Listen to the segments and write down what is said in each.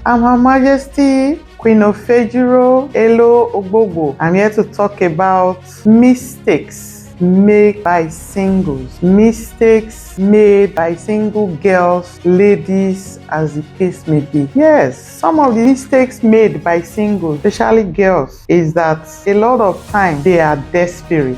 I'm Her Majesty Queen Ofejiro Elo Ogbogbo. I'm here to talk about mistakes made by singles, mistakes made by single girls, ladies, as the case may be. Yes, some of the mistakes made by singles, especially girls, is that a lot of time they are desperate.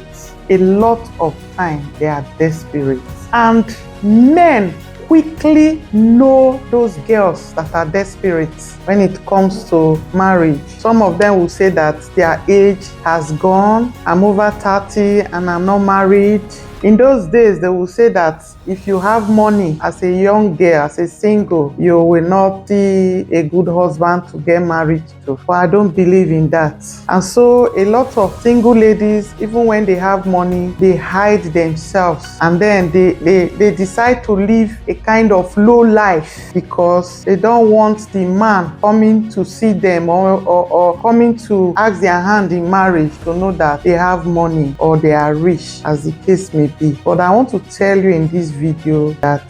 A lot of time they are desperate. And men quickly know those girls that are desperate when it comes to marriage. Some of them will say that their age has gone. I'm over 30 and I'm not married. In those days, they will say that if you have money as a young girl, as a single, you will not see a good husband to get married to. But I don't believe in that. And so a lot of single ladies, even when they have money, they hide themselves. And then they decide to live a kind of low life because they don't want the man coming to see them or coming to ask their hand in marriage to know that they have money or they are rich, as the case may be. But I want to tell you in this video that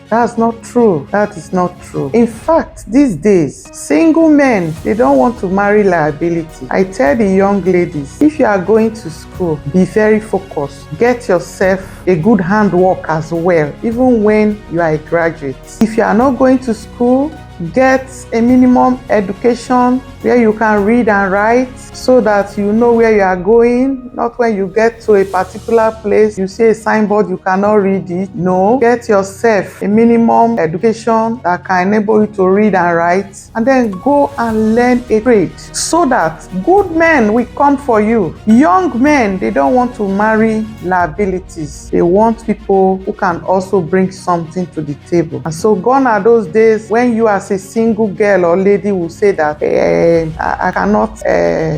that's not true. That is not true. In fact, these days, single men, they don't want to marry liability. I tell the young ladies, if you are going to school, be very focused. Get yourself a good handwork as well, even when you are a graduate. If you are not going to school, get a minimum education where you can read and write so that you know where you are going. Not when you get to a particular place, you see a signboard, you cannot read it. No, get yourself a minimum education that can enable you to read and write, and then go and learn a trade so that good men will come for you. Young men, they don't want to marry liabilities. They want people who can also bring something to the table. And so gone are those days when you as a single girl or lady will say that I cannot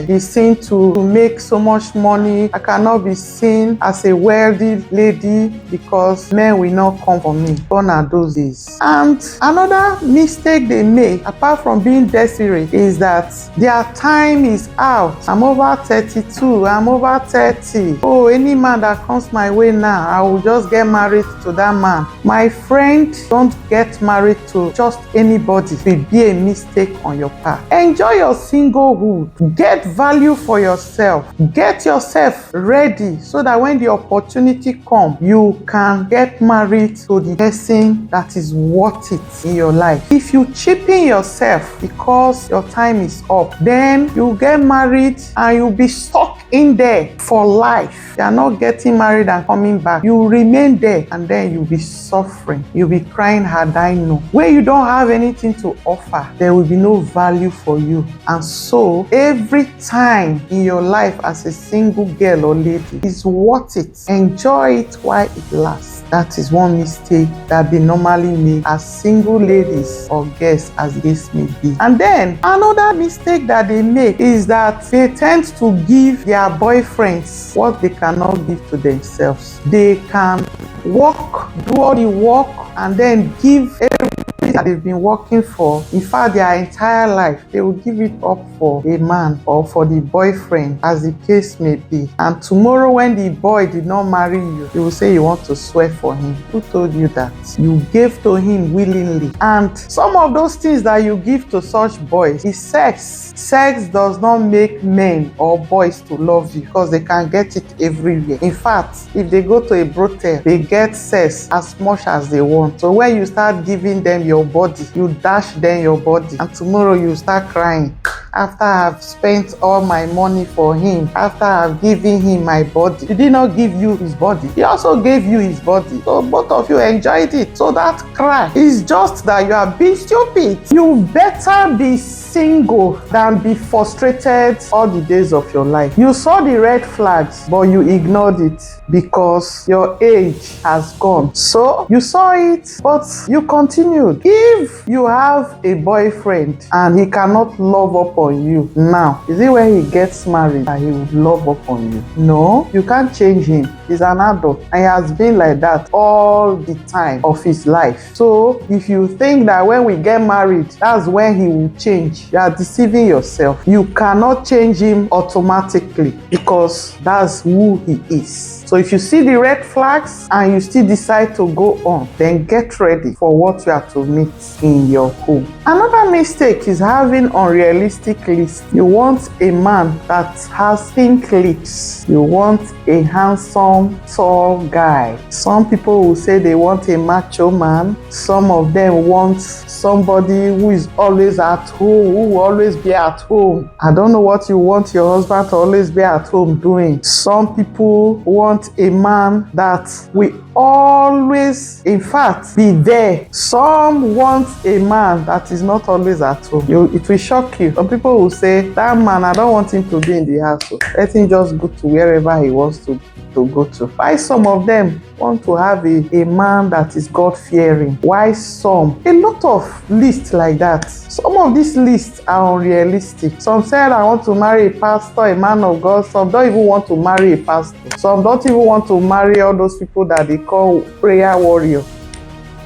be seen to make so much money. I cannot be seen as a wealthy lady because men will not come for me. Gone are those days. And another mistake they make, apart from being desperate, is that their time is out. I'm over 32. I'm over 30. Oh, any man that comes my way now, I will just get married to that man. My friend, don't get married to just anybody. It will be a mistake on your part. Enjoy your singlehood. Get value for yourself. Get yourself ready so that when the opportunity comes, you can get married to the person that is worth it in your life. If you cheapen yourself because your time is up, then you get married and you'll be stuck in there for life. You are not getting married and coming back. You remain there and then you'll be suffering. You'll be crying, had I known. When you don't have anything to offer, there will be no value for you. And so every time in your life as a single girl or lady is worth it. Enjoy it while it lasts. That is one mistake that they normally make as single ladies or girls, as the case may be. And then another mistake that they make is that they tend to give their boyfriends what they cannot give to themselves. They can work, do all the work, and then give everything that they've been working for. In fact, their entire life, they will give it up for a man or for the boyfriend, as the case may be. And tomorrow when the boy did not marry you, you will say you want to swear for him. Who told you that? You gave to him willingly. And some of those things that you give to such boys is sex. Sex does not make men or boys to love you because they can get it everywhere. In fact, if they go to a brothel, they get sex as much as they want. So when you start giving them your body, you dash them your body, and tomorrow you start crying. After I've spent all my money for him, after I've given him my body, he did not give you his body. He also gave you his body. So both of you enjoyed it. So that cry is just that you are being stupid. You better be single than be frustrated all the days of your life. You saw the red flags, but you ignored it because your age has gone. So you saw it, but you continued. If you have a boyfriend and he cannot love up on on you now, is it when he gets married that he would love up on you? No, you can't change him. He's an adult and he has been like that all the time of his life. So if you think that when we get married, that's when he will change, you are deceiving yourself. You cannot change him automatically because that's who he is. So if you see the red flags and you still decide to go on, then get ready for what you are to meet in your home. Another mistake is having unrealistic lists. You want a man that has pink lips. You want a handsome, tall guy. Some people will say they want a macho man. Some of them want somebody who is always at home, who will always be at home. I don't know what you want your husband to always be at home doing. Some people want a man that will always, in fact, be there. Some want a man that is not always at home. It will shock you. Some people will say, that man, I don't want him to be in the house. Let him just go to wherever he wants to go to. Why some of them want to have a man that is God-fearing? Why some? A lot of lists like that. Some of these lists are unrealistic. Some said, I want to marry a pastor, a man of God. Some don't even want to marry a pastor. Some don't even want to marry all those people that they call prayer warrior.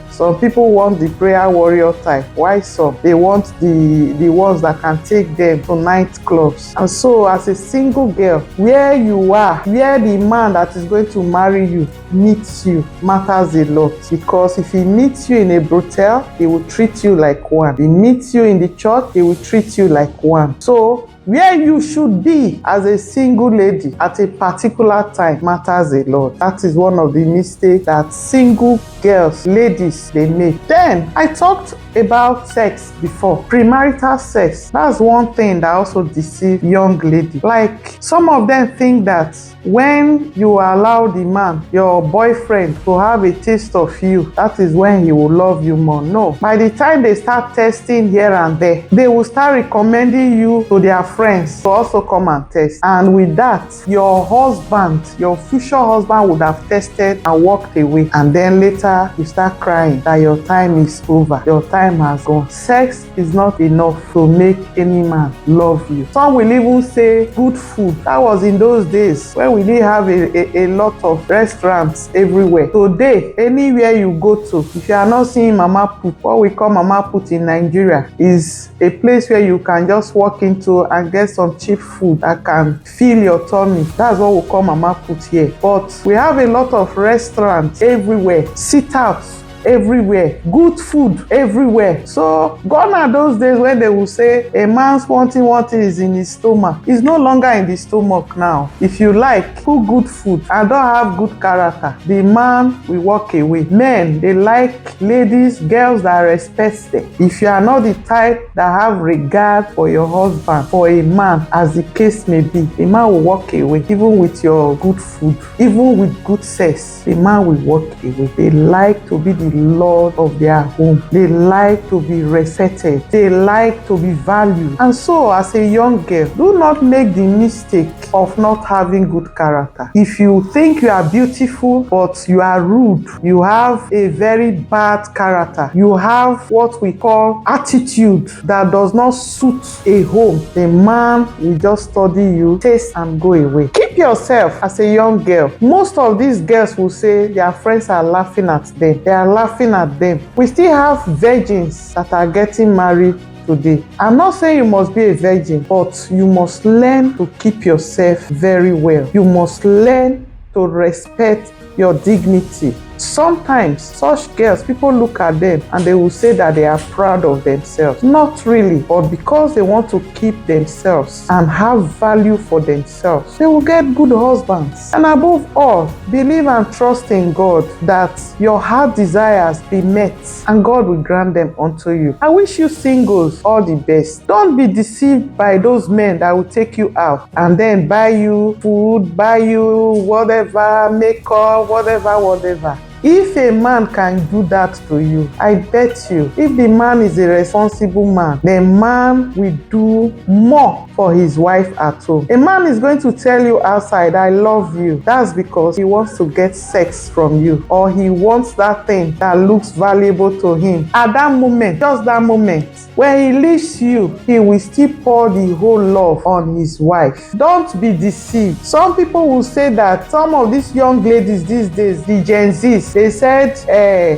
Some people want the prayer warrior type. Why some? They want the ones that can take them to nightclubs. And so as a single girl, where you are, where the man that is going to marry you meets you matters a lot. Because if he meets you in a brothel, he will treat you like one. He meets you in the church, he will treat you like one. So where you should be as a single lady at a particular time matters a lot. That is one of the mistakes that single girls, ladies, they make. Then I talked about sex before. Premarital sex. That's one thing that also deceives young ladies. Like some of them think that when you allow the man, your boyfriend, to have a taste of you, that is when he will love you more. No. By the time they start testing here and there, they will start recommending you to their friends to also come and test. And with that, your husband, your future husband, would have tested and walked away. And then later, you start crying that your time is over. Your time has gone. Sex is not enough to make any man love you. Some will even say good food. That was in those days when we didn't have a lot of restaurants everywhere. Today, anywhere you go to, if you are not seeing Mama Put, what we call Mama Put in Nigeria is a place where you can just walk into and get some cheap food that can fill your tummy. That's what we call Mama Put here. But we have a lot of restaurants everywhere, sit outs everywhere, good food everywhere. So gone are those days when they will say a man's wanting is in his stomach. It's no longer in the stomach now. If you like cook good food and don't have good character, the man will walk away. Men, they like ladies, girls that respect them. If you are not the type that have regard for your husband, for a man, as the case may be, the man will walk away. Even with your good food, even with good sex, the man will walk away. They like to be the lord of their home. They like to be respected. They like to be valued. And so as a young girl, do not make the mistake of not having good character. If you think you are beautiful but you are rude, you have a very bad character, you have what we call attitude that does not suit a home, the man will just study you, taste and go away. Keep yourself as a young girl. Most of these girls will say their friends are laughing at them. They are laughing at them. We still have virgins that are getting married today. I'm not saying you must be a virgin, but you must learn to keep yourself very well. You must learn to respect your dignity. Sometimes such girls, people look at them and they will say that they are proud of themselves. Not really, but because they want to keep themselves and have value for themselves, they will get good husbands. And above all, believe and trust in God that your heart desires be met and God will grant them unto you. I wish you singles all the best. Don't be deceived by those men that will take you out and then buy you food, buy you whatever, makeup, whatever. If a man can do that to you, I bet you, if the man is a responsible man, the man will do more for his wife at home. A man is going to tell you outside, I love you. That's because he wants to get sex from you, or he wants that thing that looks valuable to him. At that moment, just that moment, when he leaves you, he will still pour the whole love on his wife. Don't be deceived. Some people will say that some of these young ladies these days, the Gen Zs, they said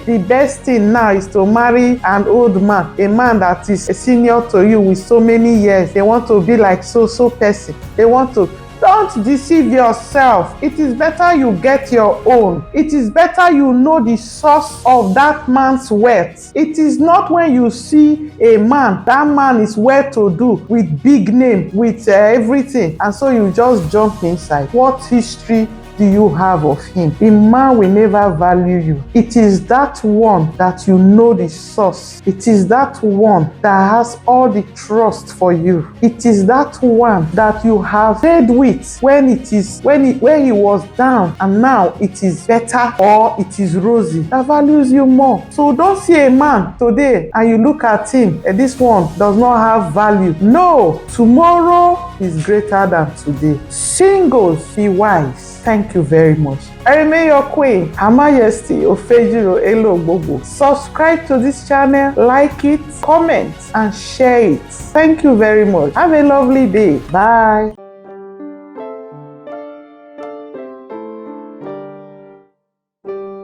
the best thing now is to marry an old man, a man that is a senior to you with so many years. They want to be like so person. They want to. Don't deceive yourself. It is better you get your own. It is better you know the source of that man's wealth. It is not when you see a man, that man is well-to-do, with big name, with everything, and so you just jump inside. What history do you have of him? A man will never value you. It is that one that you know the source. It is that one that has all the trust for you. It is that one that you have played with when he was down, and now it is better, or it is rosy, that values you more. So don't see a man today and you look at him and this one does not have value. No, tomorrow is greater than today. Singles, be wise. Thank you very much. I remain your queen, Her Majesty Ofejiro Elo Ogbogo. Subscribe to this channel, like it, comment, and share it. Thank you very much. Have a lovely day. Bye.